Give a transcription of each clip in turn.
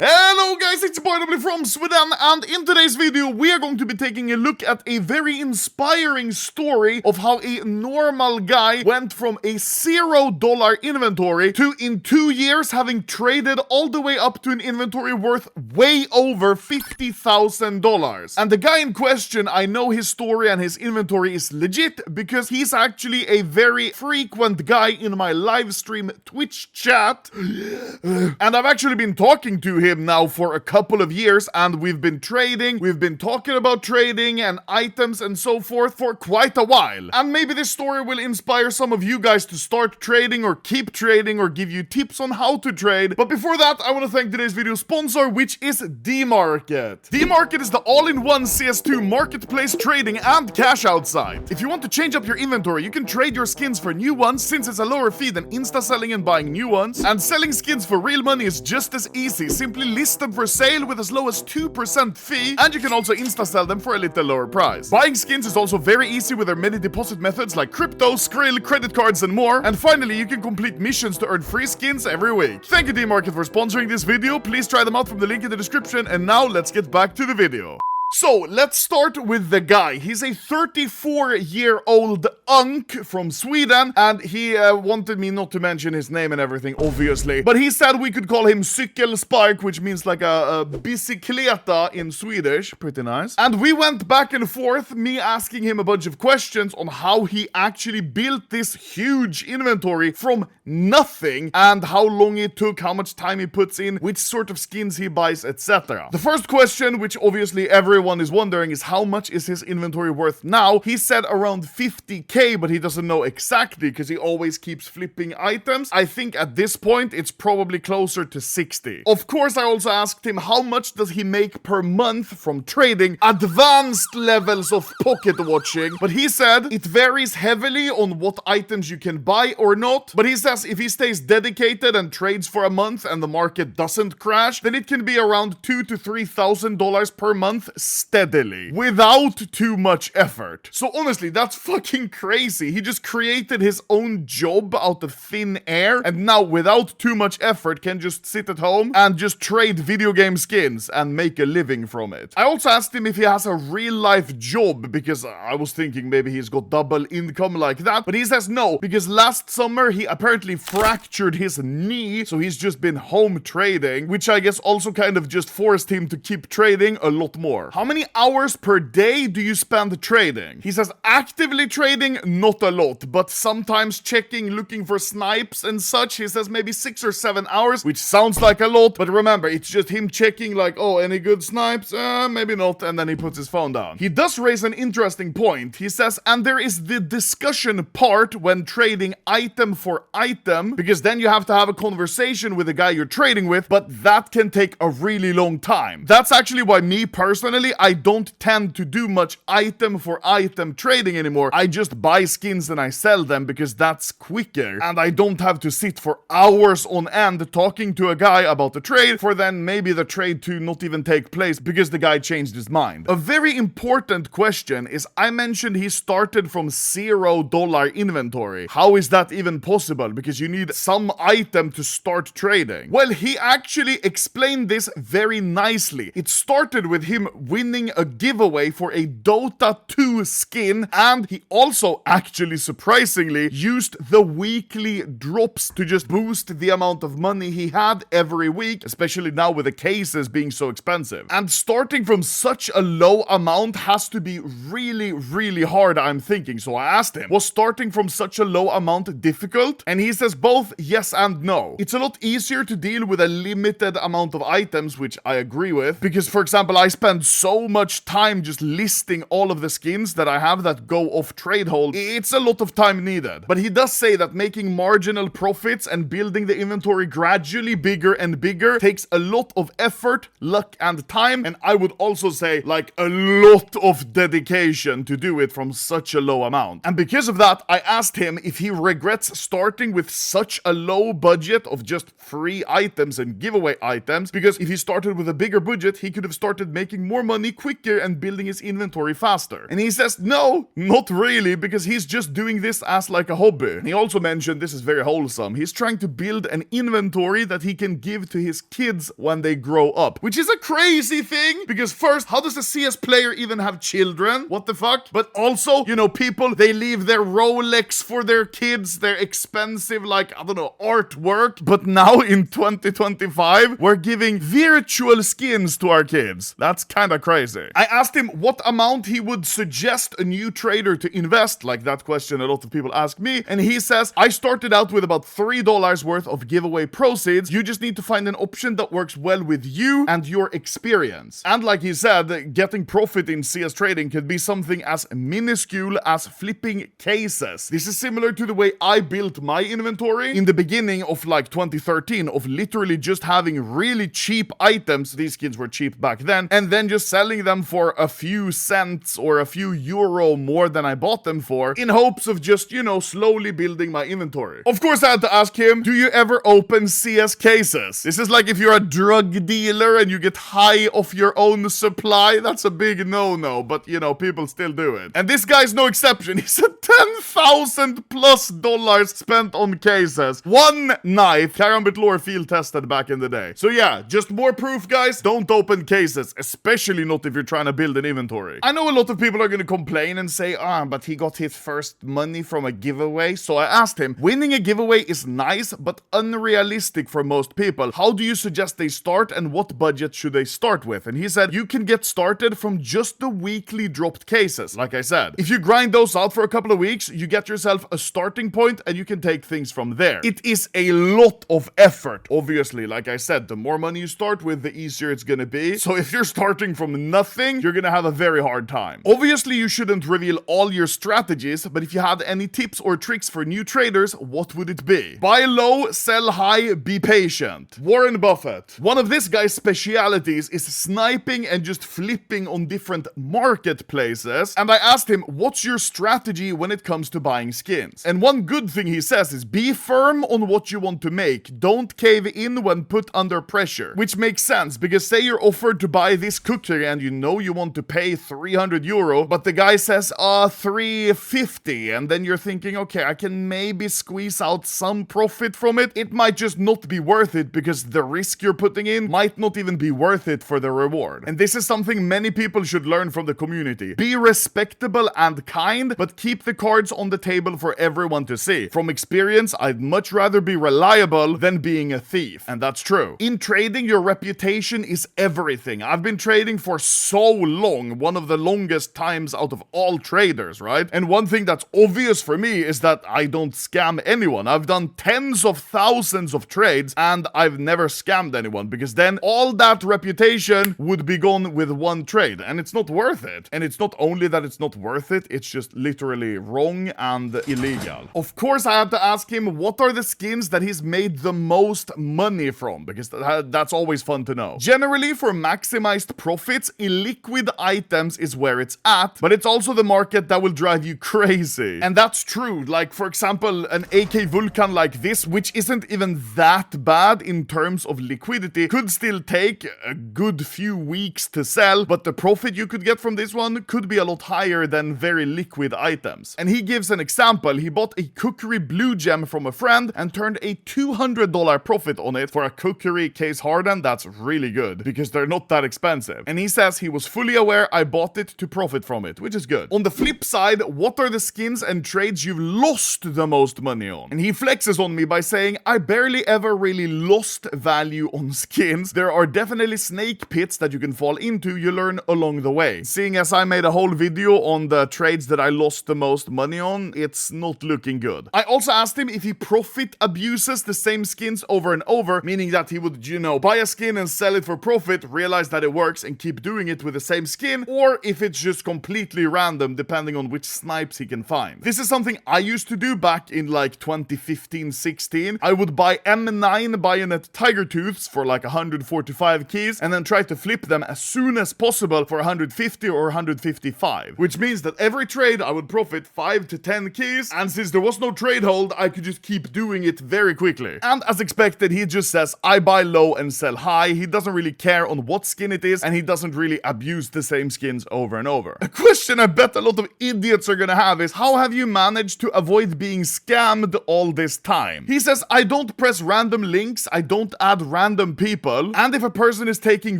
Hello guys, it's Barnaby from Sweden, and in today's video we are going to be taking a look at a very inspiring story of how a normal guy went from a $0 inventory to in 2 years having traded all the way up to an inventory worth way over $50,000. And the guy in question, I know his story and his inventory is legit because he's actually a very frequent guy in my live stream Twitch chat. And I've actually been talking to him now for a couple of years, and we've been talking about trading and items and so forth for quite a while. And maybe this story will inspire some of you guys to start trading or keep trading or give you tips on how to trade. But before that, I want to thank today's video sponsor, which is DMarket. DMarket is the all-in-one CS2 marketplace trading and cash out site. If you want to change up your inventory, you can trade your skins for new ones since it's a lower fee than insta-selling and buying new ones. And selling skins for real money is just as easy. Simply list them for sale with as low as 2% fee, and you can also insta-sell them for a little lower price. Buying skins is also very easy with their many deposit methods like crypto, Skrill, credit cards, and more. And finally, you can complete missions to earn free skins every week. Thank you DMarket for sponsoring this video. Please try them out from the link in the description, and now let's get back to the video. So, let's start with the guy. He's a 34-year-old unk from Sweden, and he wanted me not to mention his name and everything, obviously. But he said we could call him Cykelspark, which means like a bicicleta in Swedish. Pretty nice. And we went back and forth, me asking him a bunch of questions on how he actually built this huge inventory from nothing, and how long it took, how much time he puts in, which sort of skins he buys, etc. The first question, which obviously everyone is wondering, is how much is his inventory worth now? He said around 50k, but he doesn't know exactly because he always keeps flipping items. I think at this point it's probably closer to 60. Of course, I also asked him how much does he make per month from trading advanced levels of pocket watching, but he said it varies heavily on what items you can buy or not. But he says if he stays dedicated and trades for a month and the market doesn't crash, then it can be around $2,000 to $3,000 per month steadily without too much effort. So honestly, that's fucking crazy. He just created his own job out of thin air, and now without too much effort can just sit at home and just trade video game skins and make a living from it. I also asked him if he has a real life job, because I was thinking maybe he's got double income like that, but he says no, because last summer he apparently fractured his knee, so he's just been home trading, which I guess also kind of just forced him to keep trading a lot more. How many hours per day do you spend trading? He says actively trading, not a lot, but sometimes checking, looking for snipes and such. He says maybe 6 or 7 hours, which sounds like a lot, but remember, it's just him checking like, oh, any good snipes? Maybe not, and then he puts his phone down. He does raise an interesting point. He says, and there is the discussion part when trading item for item, because then you have to have a conversation with the guy you're trading with, but that can take a really long time. That's actually why me personally, I don't tend to do much item for item trading anymore. I just buy skins and I sell them because that's quicker, and I don't have to sit for hours on end talking to a guy about the trade for then maybe the trade to not even take place because the guy changed his mind. A very important question is, I mentioned he started from $0 inventory. How is that even possible? Because you need some item to start trading. Well, he actually explained this very nicely. It started with him winning a giveaway for a Dota 2 skin, and he also actually surprisingly used the weekly drops to just boost the amount of money he had every week, especially now with the cases being so expensive. And starting from such a low amount has to be really, really hard, I'm thinking. So I asked him, was starting from such a low amount difficult? And he says both yes and no. It's a lot easier to deal with a limited amount of items, which I agree with, because for example, I spend so much time just listing all of the skins that I have that go off Tradehold. It's a lot of time needed. But he does say that making marginal profits and building the inventory gradually bigger and bigger takes a lot of effort, luck, and time, and I would also say like a lot of dedication to do it from such a low amount. And because of that, I asked him if he regrets starting with such a low budget of just free items and giveaway items, because if he started with a bigger budget, he could have started making more money quicker and building his inventory faster? And he says, no, not really, because he's just doing this as like a hobby. And he also mentioned, this is very wholesome, he's trying to build an inventory that he can give to his kids when they grow up, which is a crazy thing, because first, how does a CS player even have children? What the fuck? But also, you know, people, they leave their Rolex for their kids, their expensive, like, I don't know, artwork. But now in 2025, we're giving virtual skins to our kids. That's kind of crazy. I asked him what amount he would suggest a new trader to invest, like that question a lot of people ask me, and he says, I started out with about $3 worth of giveaway proceeds. You just need to find an option that works well with you and your experience. And like he said, getting profit in CS trading could be something as minuscule as flipping cases. This is similar to the way I built my inventory in the beginning of like 2013, of literally just having really cheap items, these skins were cheap back then, and then just selling them for a few cents or a few euro more than I bought them for, in hopes of just, you know, slowly building my inventory. Of course, I had to ask him, do you ever open CS cases? This is like if you're a drug dealer and you get high off your own supply. That's a big no-no, but you know, people still do it. And this guy's no exception. He said $10,000+ spent on cases. One knife, Karambit Lore field tested back in the day. So yeah, just more proof, guys. Don't open cases, especially not if you're trying to build an inventory. I know a lot of people are going to complain and say, but he got his first money from a giveaway. So I asked him, winning a giveaway is nice, but unrealistic for most people. How do you suggest they start, and what budget should they start with? And he said, you can get started from just the weekly dropped cases. Like I said, if you grind those out for a couple of weeks, you get yourself a starting point and you can take things from there. It is a lot of effort, obviously. Like I said, the more money you start with, the easier it's gonna be. So if you're starting from nothing, you're gonna have a very hard time. Obviously, you shouldn't reveal all your strategies, but if you had any tips or tricks for new traders, what would it be? Buy low, sell high, be patient. Warren Buffett. One of this guy's specialities is sniping and just flipping on different marketplaces. And I asked him, what's your strategy when it comes to buying skins? And one good thing he says is, be firm on what you want to make. Don't cave in when put under pressure. Which makes sense, because say you're offered to buy this cookie and you know you want to pay 300 euro, but the guy says, 350, and then you're thinking, okay, I can maybe squeeze out some profit from it. It might just not be worth it, because the risk you're putting in might not even be worth it for the reward. And this is something many people should learn from the community. Be respectable and kind, but keep the cards on the table for everyone to see. From experience, I'd much rather be reliable than being a thief. And that's true. In trading, your reputation is everything. I've been trading for so long, one of the longest times out of all traders, right? And one thing that's obvious for me is that I don't scam anyone. I've done tens of thousands of trades and I've never scammed anyone, because then all that reputation would be gone with one trade, and it's not worth it. And it's not only that it's not worth it, it's just literally wrong and illegal. Of course, I had to ask him what are the skins that he's made the most money from, because that's always fun to know. Generally, for maximized profits, illiquid items is where it's at, but it's also the market that will drive you crazy. And that's true. Like, for example, an AK Vulcan like this, which isn't even that bad in terms of liquidity, could still take a good few weeks to sell, but the profit you could get from this one could be a lot higher than very liquid items. And he gives an example. He bought a Cookery Blue Gem from a friend and turned a $200 profit on it. For a Cookery case hardened, that's really good, because they're not that expensive. And he says he was fully aware I bought it to profit from it, which is good. On the flip side, what are the skins and trades you've lost the most money on? And he flexes on me by saying, I barely ever really lost value on skins. There are definitely snake pits that you can fall into. You learn along the way. Seeing as I made a whole video on the trades that I lost the most money on, it's not looking good. I also asked him if he profit abuses the same skins over and over, meaning that he would, you know, buy a skin and sell it for profit, realize that it works and keep doing it with the same skin, or if it's just completely random depending on which snipes he can find. This is something I used to do back in like 2015-16. I would buy M9 Bayonet Tiger Tooths for like 145 keys and then try to flip them as soon as possible for 150 or 155, which means that every trade I would profit 5 to 10 keys, and since there was no trade hold, I could just keep doing it very quickly. And as expected, he just says, I buy low and sell high. He doesn't really care on what skin it is, and he doesn't really abuse the same skins over and over. A question I bet a lot of idiots are gonna have is, how have you managed to avoid being scammed all this time? He says, I don't press random links, I don't add random people, and if a person is taking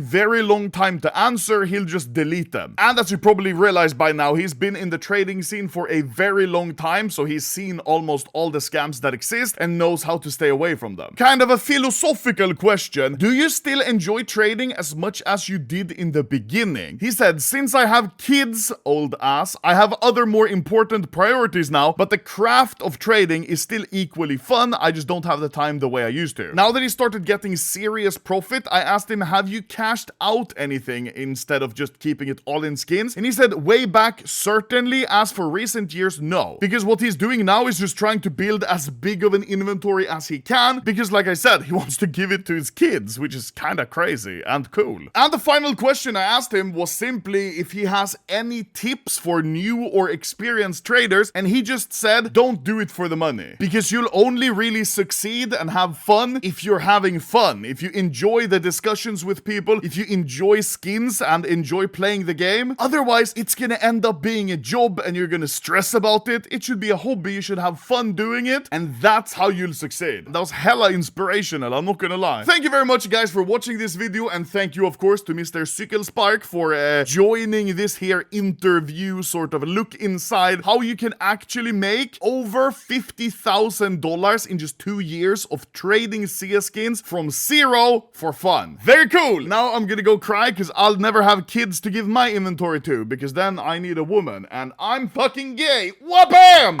very long time to answer, he'll just delete them. And as you probably realized by now, he's been in the trading scene for a very long time, so he's seen almost all the scams that exist and knows how to stay away from them. Kind of a philosophical question. Do you still enjoy trading as much as you did in the beginning? He said, since I have kids, old ass, I have other more important priorities now, but the craft of trading is still equally fun. I just don't have the time the way I used to. Now that he started getting serious profit, I asked him, have you cashed out anything instead of just keeping it all in skins? And he said, way back, certainly. As for recent years, no. Because what he's doing now is just trying to build as big of an inventory as he can, because like I said, he wants to give it to his kids, which is kind of crazy and cool. And the final question I asked him was simply if he has any tips for new or experienced traders, and he just said, don't do it for the money. Because you'll only really succeed and have fun if you're having fun, if you enjoy the discussions with people, if you enjoy skins and enjoy playing the game. Otherwise, it's gonna end up being a job and you're gonna stress about it. It should be a hobby, you should have fun doing it, and that's how you'll succeed. That was hella inspirational, I'm not gonna lie. Thank you very much, guys, for watching this video, and thank you, of course, to Mr. Cykelspark for joining this here interview, sort of look inside how you can actually make over $50,000 in just 2 years of trading CS skins from zero for fun. Very cool. Now I'm gonna go cry because I'll never have kids to give my inventory to, because then I need a woman and I'm fucking gay. Wha-bam!